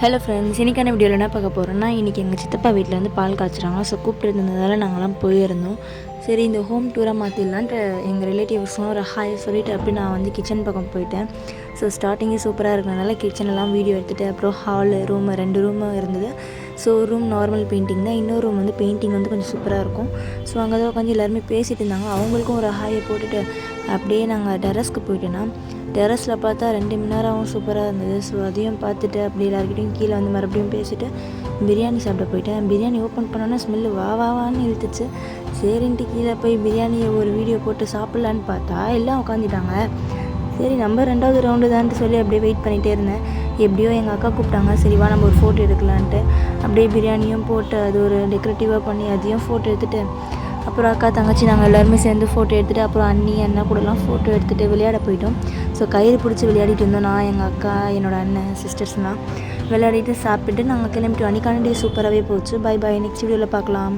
Hello friends, இன்றைக்கான வீடியோவில் என்ன பார்க்க போகிறோன்னா, இன்றைக்கி எங்கள் சித்தப்பா வீட்டில் வந்து பால் காய்ச்சுறாங்க. ஸோ கூப்பிட்டு நாங்களாம் போயிருந்தோம். சரி, இந்த ஹோம் டூராக மாற்றிடலான்ட்டு எங்கள் ரிலேட்டிவ்ஸும் ஒரு ஹாய் சொல்லிவிட்டு அப்படி நான் வந்து கிச்சன் பக்கம் போயிட்டேன். ஸோ ஸ்டார்டிங்கே சூப்பராக இருக்கிறதுனால கிச்சனெல்லாம் வீடியோ எடுத்துகிட்டு, அப்புறம் ஹாலு ரூமு 2 ரூமு இருந்தது. ஸோ ஒரு ரூம் நார்மல் பெயிண்டிங் தான், இன்னொரு ரூம் வந்து பெயிண்டிங் வந்து கொஞ்சம் சூப்பராக இருக்கும். ஸோ அங்கே தான் உட்காந்து எல்லாருமே பேசிகிட்டு இருந்தாங்க. அவங்களுக்கும் ஒரு ஹாயை போட்டுட்டு அப்படியே நாங்கள் டெரஸ்க்கு போயிட்டோன்னா, டெரஸில் பார்த்தா 2 மினாராவும் சூப்பராக இருந்தது. ஸோ அதையும் பார்த்துட்டு அப்படி எல்லாருக்கிட்டையும் கீழே வந்து மறுபடியும் பேசிவிட்டு பிரியாணி சாப்பிட போயிட்டேன். பிரியாணி ஓப்பன் பண்ணோன்னா ஸ்மெல்லு வான்னு இழுத்துச்சு. சரின்ட்டு கீழே போய் பிரியாணியை ஒரு வீடியோ போட்டு சாப்பிட்லான்னு பார்த்தா எல்லாம் உட்காந்துட்டாங்க. சரி, நம்ம 2வது ரவுண்டு தான்ட்டு சொல்லி அப்படியே வெயிட் பண்ணிகிட்டே இருந்தேன். எப்படியோ எங்கள் அக்கா கூப்பிட்டாங்க, சரி வா நம்ம ஒரு ஃபோட்டோ எடுக்கலான்ட்டு அப்படியே பிரியாணியும் போட்டு அது ஒரு டெக்கரேட்டிவாக பண்ணி அதையும் ஃபோட்டோ எடுத்துகிட்டு, அப்புறம் அக்கா தங்கச்சி நாங்கள் எல்லாருமே சேர்ந்து ஃபோட்டோ எடுத்துகிட்டு, அப்புறம் அண்ணி அண்ணா கூடலாம் ஃபோட்டோ எடுத்துகிட்டு விளையாட போயிட்டோம். ஸோ கயிறு பிடிச்சி விளையாடிட்டு இருந்தோம். நான், எங்கள் அக்கா, என்னோடய அண்ணன், சிஸ்டர்ஸ்லாம் விளையாடிட்டு சாப்பிட்டுட்டு நாங்கள் கிளம்பிட்டோம். அன்றைக்கான டே சூப்பராகவே போச்சு. பை பாய், நெக்ஸ்ட் வீடியோவில் பார்க்கலாம்.